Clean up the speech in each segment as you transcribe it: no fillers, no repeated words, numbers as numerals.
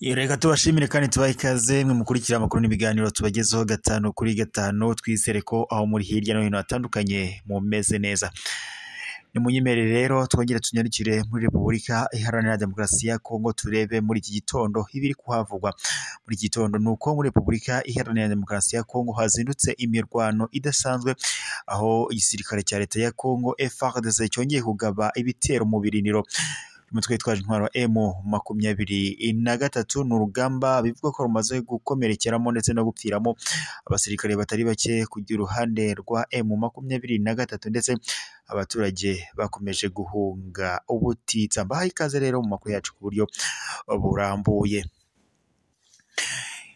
Reka tubashimire kandi tubahe ikaze mwe mukurikira amakuru n'ibiganiro tubagezeho gatanu kuri gatanu, twizere ko aho muri hirya no hino hatandukanye mumeze neza. Nimunyemerere rero twongere tunyarukire muri Repubulika Iharanira Demokarasi ya Kongo, turebe muri iki gitondo ibiri kuhavugwa. Muri iki gitondo nuko muri Repubulika Iharanira Demokarasi ya Kongo hazindutse imirwano idasanzwe, aho igisirikare cya leta ya Kongo FARDC cyongeye kugaba ibitero mu birindiro umutwe witwaje intwaro M23. Ni urugamba bivugwa ko rumaze gukomerekeramo ndetse no gupfiramo abasirikare batari bake ku ruhande rwa M23, ndetse abaturage bakomeje guhunga ubutitsa. Mbahaye ikaze rero mu makuru yacu ku buryo burambuye.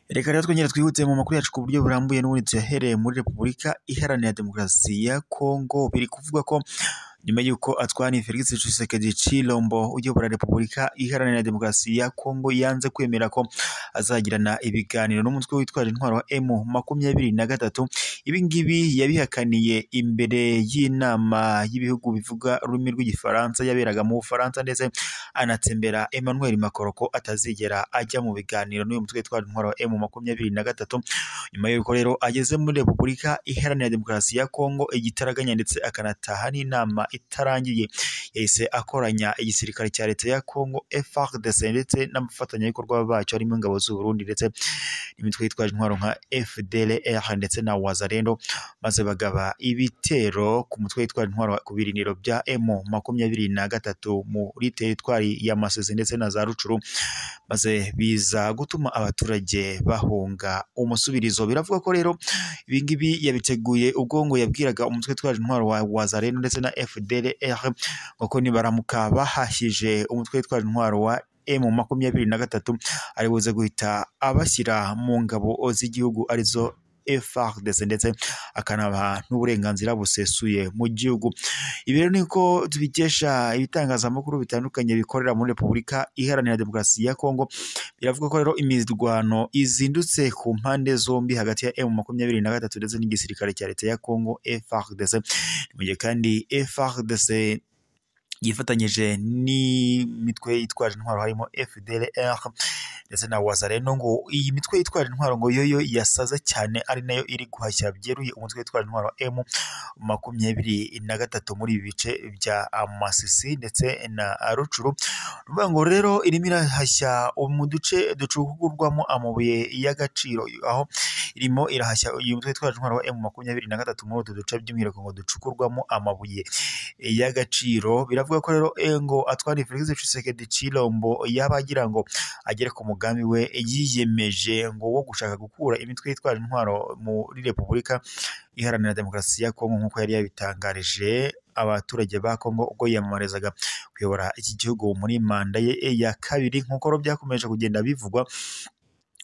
Reka rero twongere twihutse mu makuru yacu ku buryo burambuye, n'ubundi tuyahereye muri Repubulika Iharanira Demokarasi ya Kongo. Biri kuvuga ko nyuma y'uko Antoine Felix Tshisekedi Tshilombo uyobora Repubulika Iharanira Demokarasi ya Kongo yanze kwemera ko azagirana ibiganiro n'umutwe witwaje intwaro wa M23, ibi ngibi yabihakaniye imbere y'inama y'ibihugu bivuga ururimi rw'igifaransa yaberaga mu Bufaransa, ndetse anatsembera Emmanuel Macron ko atazigera ajya mu biganiro n'uyu mutwe witwaje intwaro wa M23. Nyuma y'uko rero ageze muri Repubulika Iharanira Demokarasi ya Kongo igitaraganya ndetse akanataha n'inama itarangiye, yahise akoranya igisirikare cya leta ya Kongo FARDC ndetse n'abafatanyabikorwa bacyo harimo ingabo z'u Burundi ndetse n'imitwe yitwaje intwaro nka FDLR ndetse na Wazalendo, maze bagaba ibitero ku mutwe witwaje intwaro ku birindiro bya M23 muri teritwari ya Masisi ndetse na za Rucuru, maze biza gutuma abaturage bahunga umusubirizo. Biravuga ko rero ibi ngibi yabiteguye ubwo ngo yabwiraga umutwe witwaje intwaro wa Wazalendo ndetse na FDLR ngo nibaramuka bahashyije umutwe witwaje intwaro wa M23 ari buze guhita abashyira mu ngabo z'igihugu arizo FARDC, ndetse akanabaha n'uburenganzira busesuye mu gihugu. Ibi rero niko tubikesha ibitangazamakuru bitandukanye bikorera muri Repubulika Iharanira Demokarasi ya Kongo. Biravuga ko rero imirwano izindutse ku mpande zombi hagati ya M23 ndetse n'igisirikare cya leta ya Kongo FARDC, mu gihe kandi FARDC yifatanyije n'imitwe yitwaje intwaro harimo FDLR ndetse na Wazalendo. Ngo iyi mitwe yitwaje intwaro ngo yoyo yasaze cyane, ari nayo iri guhashya byeruye umutwe witwaje intwaro M23 muri ibi bice bya Masisi ndetse na Rucuru. Ruvuga ngo rero irimo irahashya mu duce ducukurwamo amabuye y'agaciro, aho irimo irahashya uyu mutwe witwaje intwaro M23 muri utu duce by'umwihariko ngo ducukurwamo amabuye y'agaciro. Biravuga ko rero ngo Antoine Felix Tshisekedi Tshilombo yaba agira ngo agere ku mugambi we yiyemeje ngo wo gushaka gukura imitwe yitwaje intwaro muri Repubulika Iharanira Demokarasi ya Kongo, nk'uko yari yabitangarije abaturage ba Kongo ubwo yiyamamarizaga kuyobora iki gihugu muri manda ye ya kabiri, nk'uko byakomeje kugenda bivugwa.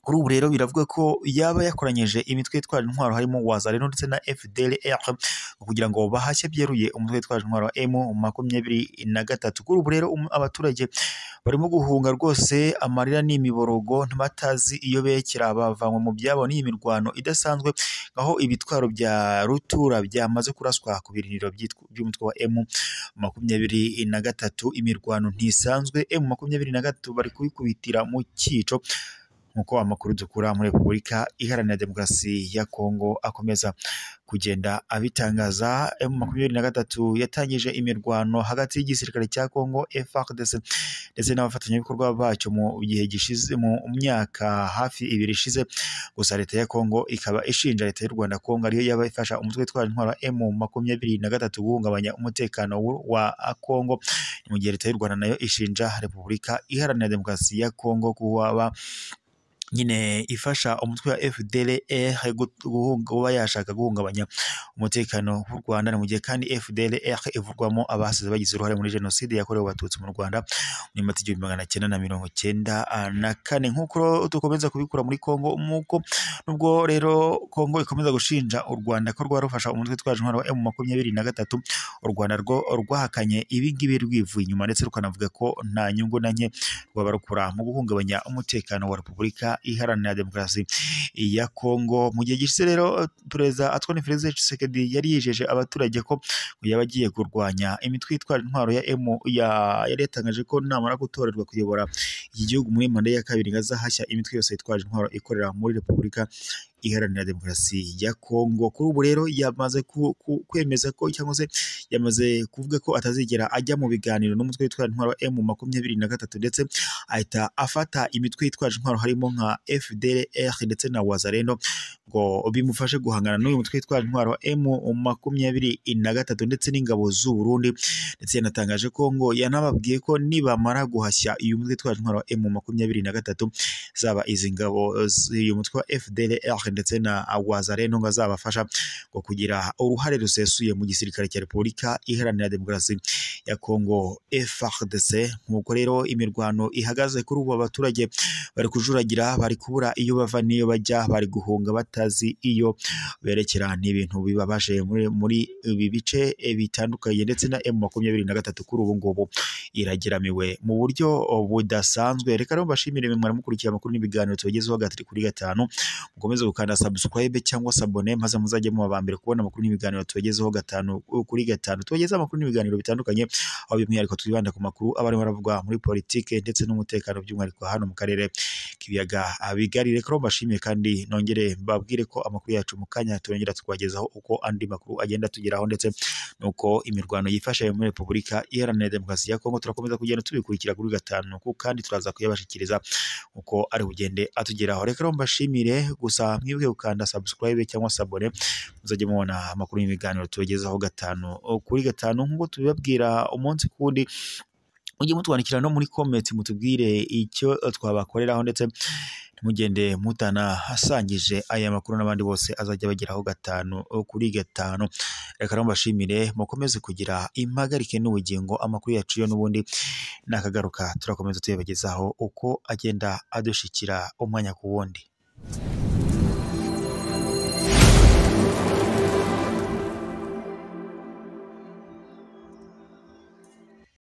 Kuri ubu rero biravuga ko yaba yakoranyije imitwe yitwaje intwaro harimo Wazalendo ndetse na FDLR kugira ngo bahashye byeruye umutwe witwaje intwaro M23. Kuri ubu rero abaturage barimo guhunga rwose, amarira n'imiborogo, ntibatazi iyo bekera, bavanywe mu byabo n'iyi mirwano idasanzwe, aho ibitwaro bya rutura byamaze kuraswa ku birindiro by'umutwe wa M23. Imirwano ntisanzwe, M23 bari kubikubitira mu cyico, nk'uko amakuru dukura muri Repubulika Iharanira Demokarasi ya Kongo akomeza kugenda abitangaza. M23 yatangije imirwano hagati y'igisirikare cya Kongo FARDC ndetse n'abafatanyabikorwa bacyo mu gihe gishize, mu myaka hafi 2 ishize. Gusa leta ya Kongo ikaba ishinja leta y'u Rwanda Kongo ariyo yaba ifasha umutwe witwaje intwaro M23 guhungabanya umutekano wa Kongo, mu gihe leta y'u Rwanda nayo ishinja Repubulika Iharanira Demokarasi ya Kongo kuba nyine ifasha umutwe wa FDLR kuba yashaka guhungabanya umutekano w'u Rwanda, mu gihe kandi FDLR ivurwamo abasize bagize uruhare muri jenoside yakorewe abatutsi mu Rwanda muri 1994. Nk'uko dukomeza kubikura muri Kongo, nubwo rero Kongo ikomeza gushinja u Rwanda ko rwarufasha umutwe witwaje intwaro wa M23, u Rwanda rwo rwahakanye ibi ngibi rwivuye inyuma, ndetse rukanavuga ko nta nyungu na nke rwaba rukura mu guhungabanya umutekano wa Repubulika Iharanira Demokarasi ya Kongo. Mu gihe gishize rero Perezida Antoine Felix Tshisekedi yari yijeje abaturage ko yaba agiye kurwanya imitwe yitwara intwaro ya yari yatangaje ko namara gutorerwa kuyobora iki gihugu muri manda ya kabiri ngazahashya imitwe yose yitwaje intwaro ikorera muri Repubulika Iharanira Demokarasi ya Kongo. Kuri ubu rero yamaze kwemeza ko cyangwa se yamaze kuvuga ko atazigera ajya mu biganiro n'umutwe witwara intwaro M23 ndetse ahita afata imitwe yitwaje intwaro harimo nka FDLR ndetse na Wazalendo ngo bimufashe guhangana n'uyu mutwe witwara intwaro M23 ndetse n'ingabo z'u Burundi. Ndetse yanatangaje ko ngo yanababwiye ko nibamara guhashya uyu mutwe witwara intwaro M23 zaba izi ngabo uyu mutwe wa FDLR ndetse na Wazalendo ngo azabafasha ngo kugira uruhare rusesuye mu gisirikare cya Repubulika Iharanira Demokarasi ya Kongo FARDC. Nk'uko rero imirwano ihagaze kuri ubu, abaturage bari kujuragira, bari kubura iyo bava n'iyo bajya, bari guhunga batazi iyo berekera. N'ibintu bibabaje muri ibi bice bitandukanye ndetse na M23 kuri ubu ngubu irageramiwe mu buryo budasanzwe. Reka rero mbashimire mwe mukurikiye amakuru n'ibiganiro tubagezeho gatatu kuri gatanu. Mukomeze gukanda subscribe cyangwa se abone maze muzajye mu bambere kubona amakuru n'ibiganiro tubagezeho gatanu kuri gatanu. Tubagezeho amakuru n'ibiganiro bitandukanye, aho by'umwihariko twibanda ku makuru abarimo baravugwa muri politike ndetse n'umutekano by'umwihariko hano mu karere k'ibiyaga bigari. Reka mbashimiye kandi nongere mbabwire ko amakuru yacu mu kanya turongera tukubagezaho uko andi makuru agenda tugeraho ndetse nuko imirwano yifashe muri Repubulika Iharanira Demokarasi ya Kongo. Turakomeza kugenda tubikurikira kuri gatanu kandi turaza kuyabashikiriza uko ari bugende atugeraho. Reka mbashimire, gusa mwibuke gukanda subscribe cyangwa se abone muzajye mubona amakuru y'ibiganiro tubagezaho gatanu kuri gatanu. Nk'uko tubibabwira umunsi kundi, mujye mutwandikira no muri comment mutubwire icyo twabakoreraho ndetse mugende mutana hasangije aya makuru n'abandi bose azajya bageraho gatanu kuri gatanu. Reka mbashimire, mukomeze kugira impagarike n'ubugingo. Amakuru yacu yo n'ubundi nakagaruka turakomeza tuyabagezaho uko agenda adushikira umwanya ku wundi.